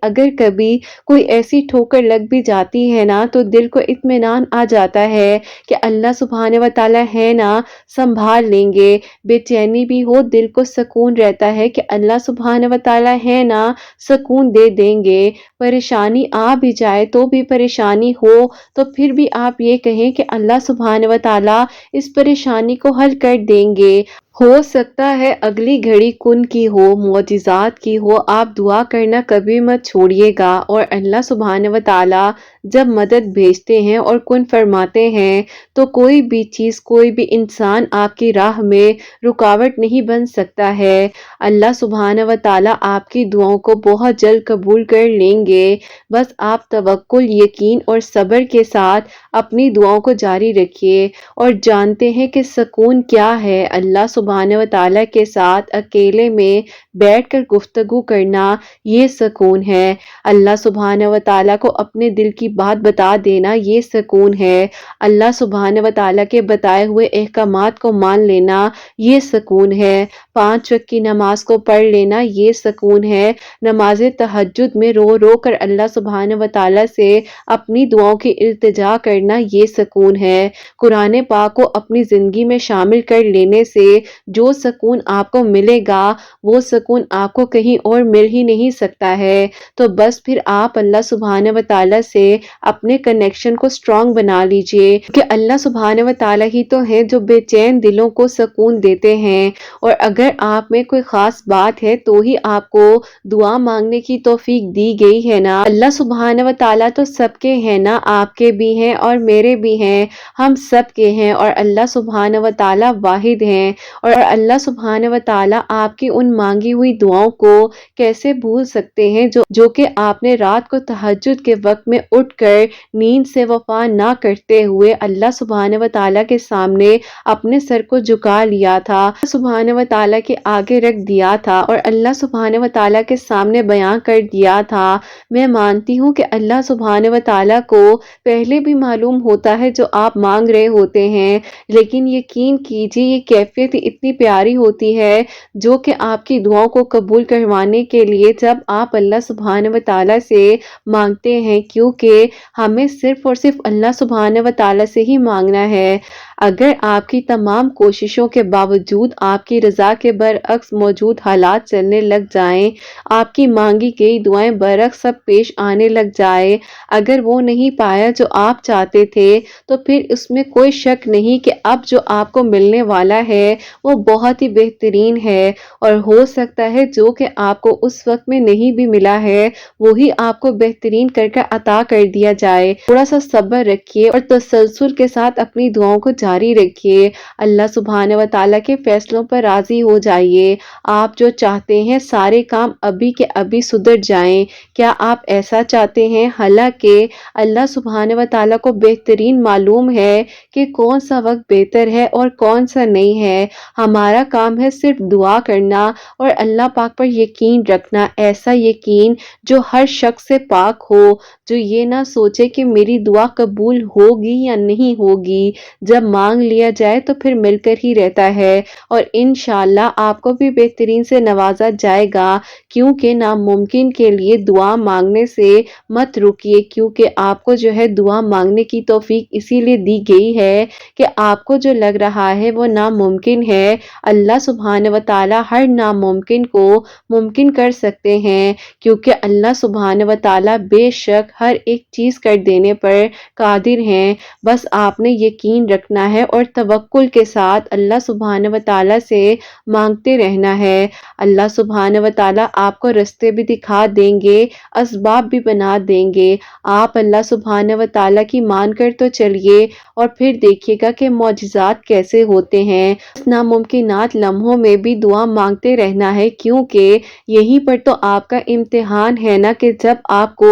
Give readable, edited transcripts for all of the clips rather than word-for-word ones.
اگر کبھی کوئی ایسی ٹھوکر لگ بھی جاتی ہے نا تو دل کو اطمینان آ جاتا ہے کہ اللہ سبحانہ و تعالی ہے نا، سنبھال لیں گے۔ بے چینی بھی ہو دل کو سکون رہتا ہے کہ اللہ سبحانہ و تعالی ہے نا، سکون دے دیں گے۔ پریشانی آ بھی جائے تو بھی پریشانی ہو تو پھر بھی آپ یہ کہیں کہ اللہ سبحانہ و تعالی اس پریشانی کو حل کر دیں گے۔ ہو سکتا ہے اگلی گھڑی کن کی ہو، معجزات کی ہو، آپ دعا کرنا کبھی مت چھوڑیے گا، اور اللہ سبحانہ و تعالی جب مدد بھیجتے ہیں اور کن فرماتے ہیں تو کوئی بھی چیز، کوئی بھی انسان آپ کی راہ میں رکاوٹ نہیں بن سکتا ہے۔ اللہ سبحانہ و تعالی آپ کی دعاؤں کو بہت جلد قبول کر لیں گے۔ بس آپ توکل، یقین اور صبر کے ساتھ اپنی دعاؤں کو جاری رکھیے، اور جانتے ہیں کہ سکون کیا ہے۔ اللہ سبحانہ و تعالی کے ساتھ اکیلے میں بیٹھ کر گفتگو کرنا، یہ سکون ہے۔ اللہ سبحانہ و تعالی کو اپنے دل کی بات بتا دینا، یہ سکون ہے۔ اللہ سبحانہ و تعالی کے بتائے ہوئے احکامات کو مان لینا، یہ سکون ہے۔ 5 وقت کی نماز کو پڑھ لینا، یہ سکون ہے۔ نماز تہجد میں رو رو کر اللہ سبحانہ و تعالی سے اپنی دعاؤں کی التجا کرنا، یہ سکون ہے۔ قرآن پاک کو اپنی زندگی میں شامل کر لینے سے جو سکون آپ کو ملے گا، وہ سکون آپ کو کہیں اور مل ہی نہیں سکتا ہے۔ تو بس پھر آپ اللہ سبحانہ و تعالی سے اپنے کنیکشن کو سٹرونگ بنا لیجئے، کہ اللہ سبحانہ و تعالی ہی تو ہیں جو بے چین دلوں کو سکون دیتے ہیں۔ اور اگر آپ میں کوئی خاص بات ہے تو ہی آپ کو دعا مانگنے کی توفیق دی گئی ہے نا۔ اللہ سبحانہ و تعالی تو سب کے ہیں نا، آپ کے بھی ہیں اور میرے بھی ہیں، ہم سب کے ہیں، اور اللہ سبحانہ و تعالی واحد ہیں۔ اور اللہ سبحانہ و تعالی آپ کی ان مانگی ہوئی دعاؤں کو کیسے بھول سکتے ہیں جو کہ آپ نے رات کو تہجد کے وقت میں اٹھ کر نیند سے وفا نہ کرتے ہوئے اللہ سبحانہ و تعالی کے سامنے اپنے سر کو جھکا لیا تھا، اللہ سبحانہ و تعالی کے آگے رکھ دیا تھا، اور اللہ سبحانہ و تعالی کے سامنے بیان کر دیا تھا۔ میں مانتی ہوں کہ اللہ سبحانہ و تعالی کو پہلے بھی معلوم ہوتا ہے جو آپ مانگ رہے ہوتے ہیں، لیکن یقین کیجیے یہ کیفیت اتنی پیاری ہوتی ہے جو کہ آپ کی دعاؤں کو قبول کروانے کے لیے جب آپ اللہ سبحانہ و تعالی سے مانگتے ہیں، کیونکہ ہمیں صرف اور صرف اللہ سبحانہ و تعالی سے ہی مانگنا ہے۔ اگر آپ کی تمام کوششوں کے باوجود آپ کی رضا کے برعکس موجود حالات چلنے لگ جائیں، آپ کی مانگی گئی دعائیں برعکس سب پیش آنے لگ جائے، اگر وہ نہیں پایا جو آپ چاہتے تھے، تو پھر اس میں کوئی شک نہیں کہ اب جو آپ کو ملنے والا ہے وہ بہت ہی بہترین ہے، اور ہو سکتا ہے جو کہ آپ کو اس وقت میں نہیں بھی ملا ہے وہی آپ کو بہترین کر کے عطا کر دیا جائے۔ تھوڑا سا صبر رکھیے اور تسلسل کے ساتھ اپنی دعاؤں کو جاری رکھیے۔ اللہ سبحانہ و تعالیٰ کے فیصلوں پر راضی ہو جائیے۔ آپ جو چاہتے ہیں سارے کام ابھی کے ابھی سدھر جائیں، کیا آپ ایسا چاہتے ہیں؟ حالانکہ اللہ سبحانہ و تعالیٰ کو بہترین معلوم ہے کہ کون سا وقت بہتر ہے اور کون سا نہیں ہے۔ ہمارا کام ہے صرف دعا کرنا اور اللہ پاک پر یقین رکھنا، ایسا یقین جو ہر شخص سے پاک ہو، جو یہ نہ سوچے کہ میری دعا قبول ہوگی یا نہیں ہوگی، جب مانگ لیا جائے تو پھر مل کر ہی رہتا ہے، اور انشاءاللہ آپ کو بھی بہترین سے نوازا جائے گا۔ کیونکہ ناممکن کے لیے دعا مانگنے سے مت رکیے، کیونکہ آپ کو جو ہے دعا مانگنے کی توفیق اسی لیے دی گئی ہے کہ آپ کو جو لگ رہا ہے وہ ناممکن ہے، اللہ سبحانہ و تعالی ہر ناممکن کو ممکن کر سکتے ہیں، کیونکہ اللہ سبحانہ و تعالی بے شک ہر ایک چیز کر دینے پر قادر ہیں۔ بس آپ نے یقین رکھنا ہے اور توکل کے ساتھ اللہ سبحانہ و تعالی سے مانگتے رہنا ہے۔ اللہ سبحانہ و تعالی آپ کو رستے بھی دکھا دیں گے، اسباب بھی بنا دیں گے۔ آپ اللہ سبحانہ و تعالی کی مان کر تو چلیے، اور پھر دیکھیے گا کہ معجزات کیسے ہوتے ہیں۔ اس ناممکنات لمحوں میں بھی دعا مانگتے رہنا ہے، کیونکہ یہیں پر تو آپ کا امتحان ہے نا، کہ جب آپ کو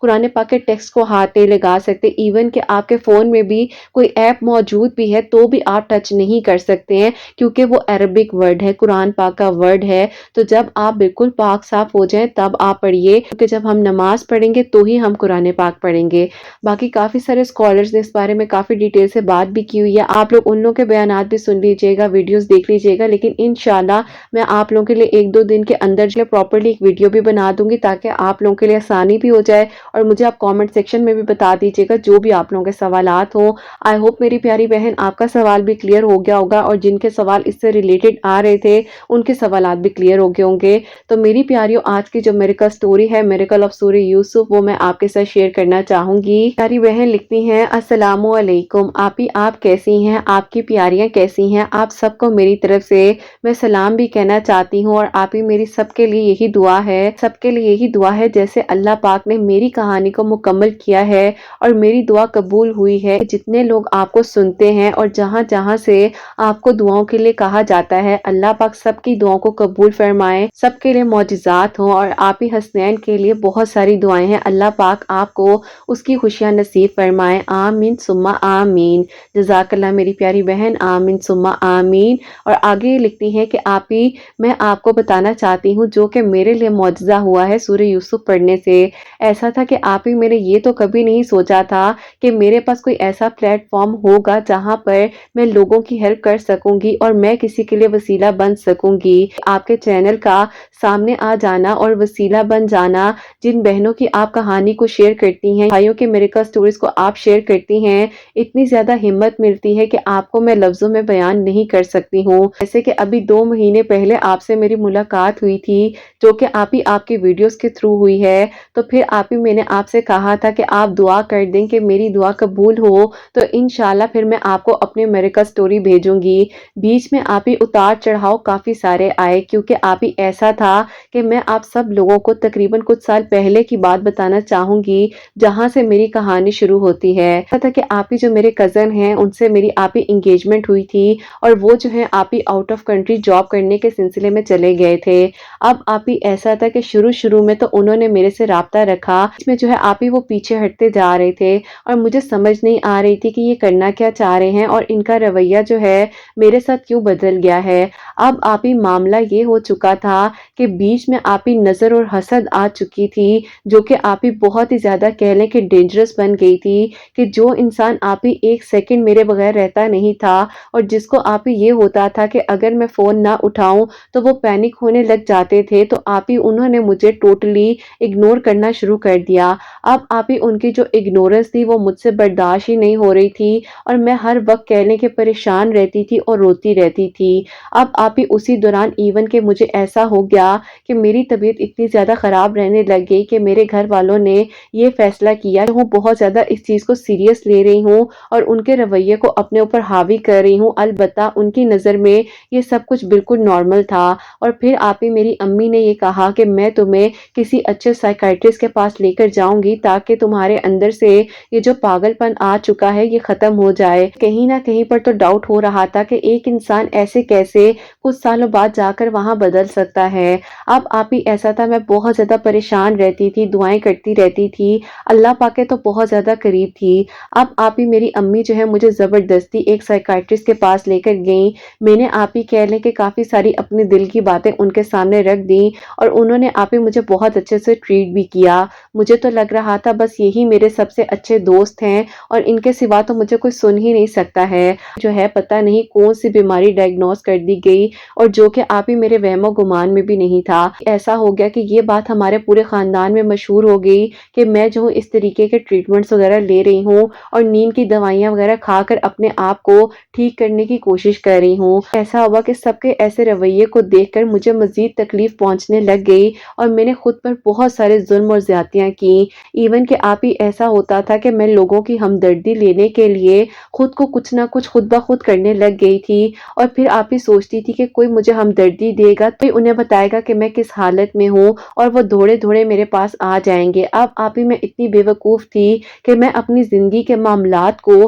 قرآن پاک کے ٹیکسٹ کو ہاتھ نہیں لگا سکتے، ایون کہ آپ کے فون میں بھی کوئی ایپ موجود بھی ہے تو بھی آپ ٹچ نہیں کر سکتے ہیں، کیونکہ وہ عربک ورڈ ہے، قرآن پاک کا ورڈ ہے۔ تو جب آپ بالکل پاک صاف ہو جائیں تب آپ پڑھیے، کیونکہ جب ہم نماز پڑھیں گے تو ہی ہم قرآن پاک پڑھیں گے۔ باقی کافی سارے اسکالرز نے اس بارے میں کافی ڈیٹیل سے بات بھی کی ہوئی ہے، آپ لوگ ان لوگوں کے بیانات بھی سن لیجیے گا، ویڈیوز دیکھ لیجیے گا، لیکن انشاءاللہ میں آپ لوگوں کے لیے 1-2 دن کے اندر جو پراپرلی ایک ویڈیو بھی بنا دوں گی، تاکہ آپ لوگوں کے لیے آسانی بھی ہو جائے، اور مجھے آپ کامنٹ سیکشن میں بھی بتا دیجیے گا جو بھی آپ لوگوں کے سوالات ہوں۔ آئی ہوپ میری پیاری بہن آپ کا سوال بھی کلیئر ہو گیا ہوگا، اور جن کے سوال اس سے ریلیٹڈ آ رہے تھے ان کے سوالات بھی کلیئر ہو گئے ہوں گے۔ تو میری پیاریوں، آج کی جو میریکل سٹوری ہے، میریکل آف سورہ یوسف، وہ میں آپ کے ساتھ شیئر کرنا چاہوں گی۔ پیاری بہن لکھتی ہیں، السلام علیکم آپی، آپ کیسی ہیں؟ آپ کی پیاریاں کیسی ہیں؟ آپ سب کو میری طرف سے میں سلام بھی کہنا چاہتی ہوں، اور آپی میری سب کے لیے یہی دعا ہے، سب کے لیے یہی دعا ہے جیسے اللہ پاک نے میری کہانی کو مکمل کیا ہے اور میری دعا قبول ہوئی ہے، جتنے لوگ آپ کو سنتے ہیں اور جہاں جہاں سے آپ کو دعاؤں کے لیے کہا جاتا ہے، اللہ پاک سب کی دعاؤں کو قبول فرمائے، سب کے لیے معجزات ہوں، اور آپ ہی حسنین کے لیے بہت ساری دعائیں ہیں، اللہ پاک آپ کو اس کی خوشیاں نصیب فرمائے، آمین ثم آمین۔ جزاک اللہ میری پیاری بہن، آمین ثم آمین۔ اور آگے لکھتی ہیں کہ آپ ہی میں آپ کو بتانا چاہتی ہوں جو کہ میرے لیے معجزہ ہوا ہے سورہ یوسف پڑھنے سے۔ ایسا تھا کہ آپ ہی میں نے یہ تو کبھی نہیں سوچا تھا کہ میرے پاس کوئی ایسا پلیٹ فارم ہوگا جہاں پر میں لوگوں کی ہیلپ کر سکوں گی اور میں کسی کے لیے وسیلہ بن سکوں گی۔ آپ کے چینل کا سامنے آ جانا اور وسیلہ بن جانا، جن بہنوں کی آپ کہانی کو شیئر کرتی ہیں، بھائیوں کے میریکل سٹوریز کو آپ شیئر کرتی ہیں، اتنی زیادہ ہمت ملتی ہے کہ آپ کو میں لفظوں میں بیان نہیں کر سکتی ہوں۔ جیسے کہ ابھی 2 مہینے پہلے آپ سے میری ملاقات ہوئی تھی، جو کہ آپ ہی آپ کی ویڈیوز کے تھرو ہوئی ہے، تو پھر آپ ہی میں نے آپ سے کہا تھا کہ آپ دعا کر دیں کہ میری دعا قبول ہو، تو انشاءاللہ پھر میں آپ کو اپنے میریکل سٹوری بھیجوں گی۔ بیچ میں آپ ہی اتار چڑھاؤ کافی سارے آئے، کیونکہ آپ ہی ایسا تھا کہ میں آپ سب لوگوں کو تقریباً کچھ سال پہلے کی بات بتانا چاہوں گی جہاں سے میری کہانی شروع ہوتی ہے۔ ایسا تھا کہ آپ ہی جو میرے کزن ہیں ان سے میری آپ ہی انگیجمنٹ ہوئی تھی، اور وہ جو ہے آپ ہی آؤٹ آف کنٹری جاب کرنے کے سلسلے میں چلے گئے تھے۔ اب آپ ہی ایسا تھا کہ شروع میں تو انہوں نے میرے سے رابطہ رکھا، اس میں جو ہے آپ ہی وہ پیچھے ہٹتے جا رہے تھے، اور مجھے سمجھ نہیں آ رہی تھی کہ یہ کرنا کیا چاہ رہے ہیں اور ان کا رویہ جو ہے میرے ساتھ کیوں بدل گیا ہے۔ اب آپ ہی معاملہ یہ ہو چکا تھا کہ بیچ میں آپ ہی نظر اور حسد آ چکی تھی، جو کہ آپ ہی بہت ہی زیادہ کہہ لیں کہ ڈینجرس بن گئی تھی، کہ جو انسان آپ ہی 1 سیکنڈ میرے بغیر رہتا نہیں تھا، اور جس کو آپ ہی یہ ہوتا تھا کہ اگر میں فون نہ اٹھاؤں تو وہ پینک ہونے لگ جاتے تھے، تو آپ ہی انہوں نے مجھے ٹوٹلی اگنور کرنا شروع کر دیا۔ اب آپ ہی ان کی جو اگنورنس تھی وہ مجھ سے برداشت ہی نہیں ہو رہی تھی، اور میں ہر وقت کہہ لیں کہ پریشان رہتی تھی اور روتی رہتی تھی۔ اب آپ ہی اسی دوران ایون کہ مجھے ایسا ہو گیا کہ میری طبیعت اتنی زیادہ خراب رہنے لگ گئی کہ میرے گھر والوں نے یہ فیصلہ کیا کہ وہ بہت زیادہ اس چیز کو سیریس لے رہی ہوں اور ان کے رویے کو اپنے اوپر حاوی کر رہی ہوں، البتہ ان کی نظر میں یہ سب کچھ بالکل نارمل تھا۔ اور پھر آپ ہی میری امی نے یہ کہا کہ میں تمہیں کسی اچھے سائیکائٹرسٹ کے پاس لے کر جاؤں گی تاکہ تمہارے اندر سے یہ جو پاگل پن آ چکا ہے یہ ختم ہو جائے۔ کہیں نہ کہیں پر تو ڈاؤٹ ہو رہا تھا کہ ایک انسان ایسے کیسے کچھ سالوں بعد جا کر وہاں بدل سکتا ہے۔ اب آپ ہی ایسا تھا، میں بہت زیادہ پریشان رہتی تھی، دعائیں کرتی رہتی تھی، اللہ پاک کے تو بہت زیادہ قریب تھی۔ اب آپ ہی میری امی جو ہے مجھے زبردستی ایک سائیکائٹرسٹ کے پاس لے کر گئیں۔ میں نے آپ ہی کہہ لیں کہ کافی ساری اپنے دل کی باتیں ان کے سامنے رکھ دیں، اور انہوں نے آپ ہی مجھے بہت اچھے سے ٹریٹ بھی کیا۔ مجھے تو لگ رہا تھا بس یہی میرے سب سے اچھے دوست ہیں، اور ان کے سوا تو مجھے کوئی سن ہی نہیں سکتا ہے۔ جو ہے پتہ نہیں کون سی بیماری ڈائگنوز کر دی گئی، اور جو کہ آپ ہی میرے وہم و گمان میں بھی نہیں تھا۔ ایسا ہو گیا کہ یہ بات ہمارے پورے خاندان میں مشہور ہو گئی کہ میں جو ہوں اس طریقے کے ٹریٹمنٹس وغیرہ لے رہی ہوں، اور نیند کی دوائیاں وغیرہ کھا کر اپنے آپ کو ٹھیک کرنے کی کوشش کر رہی ہوں۔ ایسا ہوا کہ سب کے ایسے رویے کو دیکھ کر مجھے مزید تکلیف پہنچنے لگ گئی، اور میں نے خود پر بہت سارے ظلم اور زیادتیاں کی۔ ایون کہ آپ ہی ایسا ہوتا تھا کہ میں لوگوں کی ہمدردی لینے کے لیے خود کو کچھ نہ کچھ خود بخود کرنے لگ گئی تھی، اور پھر آپ ہی سوچتی تھی کہ کوئی مجھے ہمدردی دے گا تو انہیں بتائے گا کہ میں کس حالت میں ہوں، اور وہ دوڑے دوڑے میرے پاس آ جائیں گے۔ اب آپ ہی میں اتنی بے وقوف تھی کہ میں اپنی زندگی کے معاملات کو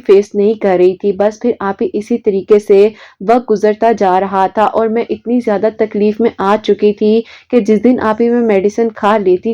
فیس نہیں کر رہی تھی، بس پھر آپ ہی اسی طریقے سے وقت گزرتا جا رہا تھا، اور میں اتنی زیادہ تکلیف میں آ چکی تھی کہ جس دن آپ ہی میں میڈیسن کھا لیتی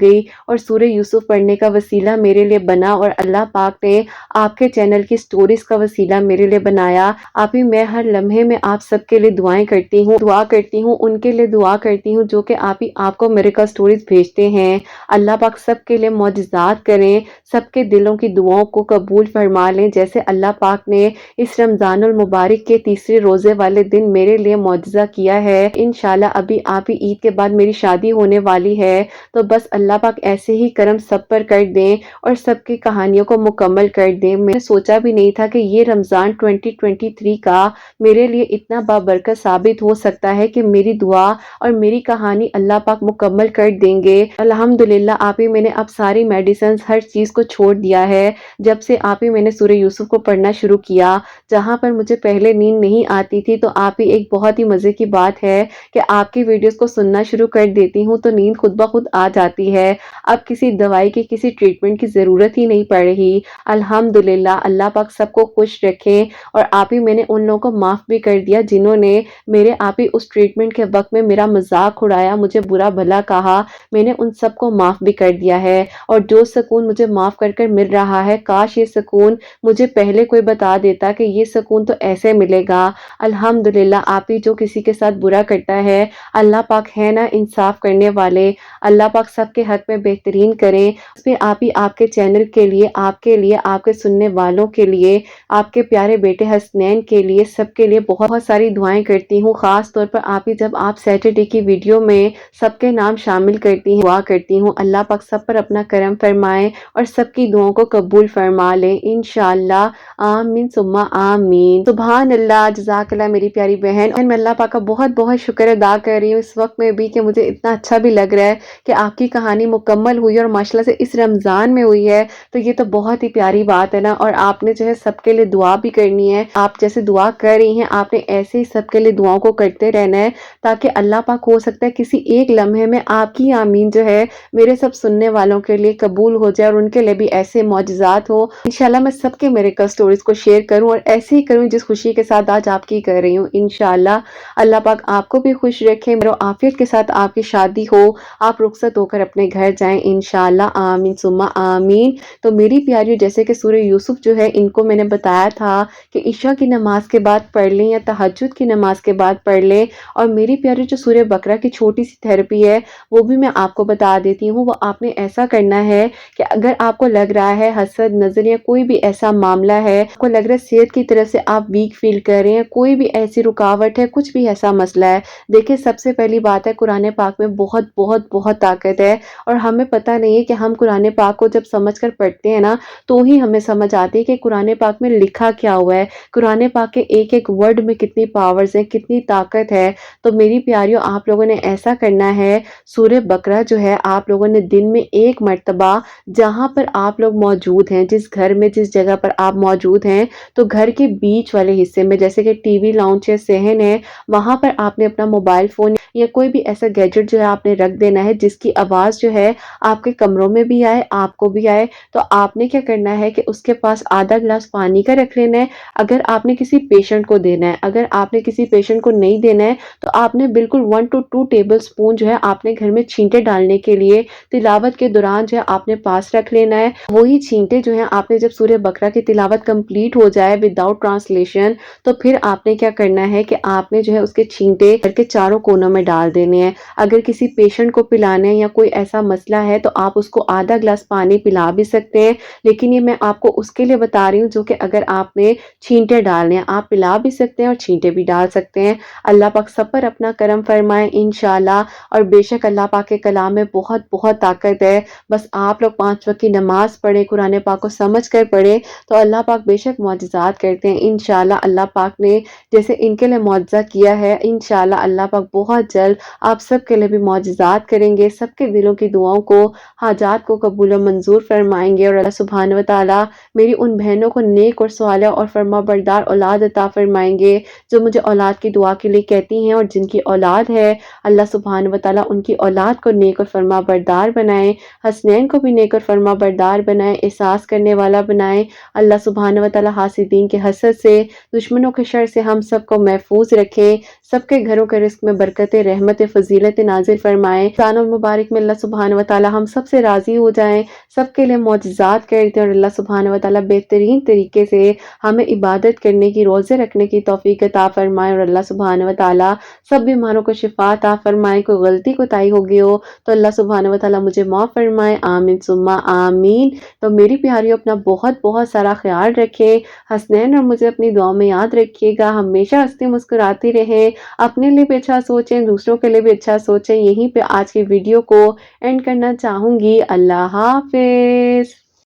گئی اور سورہ یوسف پڑھنے کا وسیلہ میرے لیے بنا اور اللہ پاک نے آپ کے چینل کی سٹوریز کا وسیلہ میرے لیے بنایا۔ آپ ہی میں ہر لمحے میں آپ سب کے لیے دعائیں کرتی ہوں، ان کے لیے دعا کرتی ہوں جو کہ آپ کو میریکل سٹوریز بھیجتے ہیں۔ اللہ پاک سب کے لیے معجزات کریں، سب کے دلوں کی دعاؤں کو قبول فرما لیں، جیسے اللہ پاک نے اس رمضان المبارک کے تیسرے روزے والے دن میرے لیے معجزہ کیا ہے۔ انشاءاللہ ابھی آپ ہی عید کے بعد میری شادی ہونے والی ہے، تو بس اللہ پاک ایسے ہی کرم سب پر کر دیں اور سب کی کہانیوں کو مکمل کر دیں۔ میں نے سوچا بھی نہیں تھا کہ یہ رمضان 2023 کا میرے لیے اتنا بابرکت ثابت ہو سکتا ہے کہ میری دعا اور میری کہانی اللہ پاک مکمل کر دیں گے۔ الحمدللہ آپ ہی میں نے اب ساری میڈیسنز ہر چیز کو چھوڑ دیا ہے، جب سے آپ ہی میں نے سورہ یوسف کو پڑھنا شروع کیا، جہاں پر مجھے پہلے نیند نہیں آتی تھی، تو آپ ہی ایک بہت ہی مزے کی بات ہے کہ آپ کی ویڈیوز کو سننا شروع کر دیتی ہوں تو نیند خود بخود آ جاتی ہے۔ اب کسی دوائی کی کسی ٹریٹمنٹ کی ضرورت ہی نہیں پڑ رہی۔ الحمدللہ اللہ پاک سب کو خوش رکھیں، اور آپ ہی میں نے ان لوگوں کو معاف بھی کر دیا جنہوں نے میرے آپ ہی اس ٹریٹمنٹ کے وقت میں میرا مذاق اڑایا، مجھے برا بھلا کہا، میں نے ان سب کو معاف بھی کر دیا ہے۔ اور جو سکون مجھے معاف کر کر مل رہا ہے، کاش یہ سکون مجھے پہلے کوئی بتا دیتا کہ یہ سکون تو ایسے ملے گا۔ الحمدللہ آپ ہی جو کسی کے ساتھ برا کرتا ہے، اللہ پاک ہے نا انصاف کرنے والے، اللہ پاک سب کے حق میں بہترین کریں۔ اس پہ آپ ہی آپ کے چینل کے لیے، آپ کے سننے والوں کے لیے، آپ کے پیارے بیٹے حسنین کے لیے، سب کے لیے بہت ساری دعائیں کرتی ہوں۔ خاص طور پر آپ ہی جب آپ سیٹرڈے کی ویڈیو میں سب کے نام شامل کرتی ہیں، دعا کرتی ہوں اللہ پاک سب پر اپنا کرم فرمائے اور سب کی دعاؤں کو قبول فرما لے انشاءاللہ، آمین ثم آمین۔ سبحان اللہ، جزاک اللہ میری پیاری بہن، اور میں اللہ پاک کا بہت بہت شکر ادا کر رہی ہوں اس وقت میں بھی کہ مجھے اتنا اچھا بھی لگ رہا ہے کہ آپ کی کہانی مکمل ہوئی اور ماشاءاللہ سے اس رمضان میں ہوئی ہے، تو یہ تو بہت ہی پیاری بات ہے نا۔ اور آپ نے جو ہے سب کے لیے دعا بھی کرنی ہے، آپ جیسے دعا کر رہی ہیں آپ نے ایسے ہی سب کے لیے دعاؤں کو کرتے رہنا ہے، تاکہ اللہ پاک ہو سکتا ہے کسی ایک لمحے میں آپ کی آمین جو ہے میرے سب سننے والوں کے لیے قبول ہو جائے اور ان کے لیے بھی ایسے معجزات ہو۔ انشاءاللہ میں سب کے میریکل سٹوریز کو شیئر کروں اور ایسے ہی کروں جس خوشی کے ساتھ آج آپ کی کر رہی ہوں انشاءاللہ۔ اللہ پاک آپ کو بھی خوش رکھے، میرے عافیت کے ساتھ آپ کی شادی ہو، آپ رخصت ہو کر اپنے گھر جائیں انشاءاللہ، آمین ثم آمین۔ تو میری پیاریوں، جیسے کہ سورہ یوسف جو ہے ان کو میں نے بتایا تھا کہ عشاء کی نماز کے بعد پڑھ لیں یا تہجد کی نماز کے بعد پڑھ لیں، اور میری پیاری جو سورہ بقرہ کی چھوٹی سی تھیراپی ہے وہ بھی میں آپ کو بتا دیتی ہوں۔ وہ آپ نے ایسا کرنا ہے کہ اگر آپ کو لگ رہا ہے حسد، نظر یا کوئی بھی ایسا معاملہ ہے، آپ کو لگ رہا ہے صحت کی طرف سے آپ ویک فیل کر رہے ہیں، کوئی بھی ایسی رکاوٹ ہے، کچھ بھی ایسا مسئلہ ہے، دیکھیں سب سے پہلی بات ہے قرآن پاک میں بہت بہت بہت طاقت ہے، اور ہمیں پتہ نہیں ہے کہ ہم قرآن پاک کو جب سمجھ کر پڑھتے ہیں نا تو ہی ہمیں سمجھ آتی ہے کہ قرآن پاک میں لکھا کیا ہوا ہے، قرآن پاک کے ایک ایک ورڈ میں کتنی پاورز ہیں، کتنی طاقت ہے۔ تو میری پیاریوں، آپ لوگوں نے ایسا کرنا ہے، سورہ بقرہ جو ہے آپ لوگوں نے دن میں ایک مرتبہ جہاں پر آپ لوگ موجود ہیں، جس گھر میں جس جگہ پر آپ موجود ہیں، تو گھر کے بیچ والے حصے میں جیسے کہ ٹی وی لاؤنج ہے، صحن ہے، وہاں پر آپ نے اپنا موبائل فون یا کوئی بھی ایسا گیجٹ جو ہے آپ نے رکھ دینا ہے جس کی آواز جو ہے آپ کے کمروں میں بھی آئے، آپ کو بھی آئے۔ تو آپ نے کیا کرنا ہے کہ اس کے پاس آدھا گلاس پانی کا رکھ لینا ہے، اگر آپ نے کسی پیشنٹ کو دینا ہے، اگر آپ نے کسی پیشنٹ کو نہیں دینا ہے تو آپ نے بالکل 1 to 2 ٹیبل سپون جو ہے آپ نے گھر میں چھینٹے ڈالنے کے لیے تلاوت کے دوران جو ہے آپ نے پاس رکھ لینا ہے۔ وہی چھینٹے جو ہیں آپ نے جب سورہ بقرہ کی تلاوت کمپلیٹ ہو جائے وداؤٹ ٹرانسلیشن، تو پھر آپ نے کیا کرنا ہے کہ آپ نے جو ہے اس کے چھینٹے گھر کے چاروں کونوں میں ڈال دینے ہیں۔ اگر کسی پیشنٹ کو پلانا ہے یا کوئی ایسا مسئلہ ہے تو آپ اس کو آدھا گلاس پانی پلا بھی سکتے ہیں، لیکن یہ میں آپ کو اس کے لیے بتا رہی ہوں جو کہ اگر آپ نے چھینٹے ڈالنے ہیں، آپ پلا بھی سکتے ہیں اور چھینٹے بھی ڈال سکتے ہیں۔ اللہ پاک سب پر اپنا کرم فرمائے انشاءاللہ، اور بے شک اللہ پاک کے کلام میں بہت بہت طاقت ہے، بس آپ لوگ 5 وقت کی نماز پڑھیں، قرآن پاک کو سمجھ کر پڑھیں تو اللہ پاک بے شک معجزات کرتے ہیں انشاءاللہ۔ اللہ پاک نے جیسے ان کے لیے معجزہ کیا ہے، انشاءاللہ اللہ پاک بہت جلد آپ سب کے لیے بھی معجزات کریں گے، سب کے دلوں کی دعاؤں کو، حاجات کو قبول و منظور فرمائیں گے، اور اللہ سبحانہ و تعالی میری ان بہنوں کو نیک اور صالح اور فرما بردار اولاد عطا فرمائیں گے جو مجھے اولاد کی دعا کے لیے کہتی ہیں، اور جن کی اولاد ہے اللہ سبحانہ و تعالی ان کی اولاد کو نیک اور فرما بردار بنائیں، حسنین کو بھی نیک اور فرما بردار بنائیں، احساس کرنے والا بنائیں۔ اللہ سبحانہ و تعالی حاسدین کے حسد سے، دشمنوں کے شر سے ہم سب کو محفوظ رکھیں، سب کے گھروں کے رزق میں برکتیں پہ رحمت فضیلت نازل فرمائے۔ رمضان المبارک میں اللہ سبحانہ و تعالی ہم سب سے راضی ہو جائیں، سب کے لیے معجزات کر دیں، اور اللہ سبحانہ و تعالی بہترین طریقے سے ہمیں عبادت کرنے کی، روزے رکھنے کی توفیق عطا فرمائے، اور اللہ سبحانہ و تعالی سب بیماروں کو شفا عطا فرمائے۔ کوئی غلطی کوتاہی ہو گئی ہو تو اللہ سبحانہ و تعالی مجھے معاف فرمائے، آمین ثم آمین۔ تو میری پیاریوں، اپنا بہت بہت سارا خیال رکھیں، حسنین اور مجھے اپنی دعاؤں میں یاد رکھیے گا، ہمیشہ ہنستے مسکراتے رہیں، اپنے لیے بھی اچھا سوچیں، دوسروں کے لیے بھی اچھا سوچیں۔ یہیں پہ آج کی ویڈیو کو اینڈ کرنا چاہوں گی۔ اللہ حافظ۔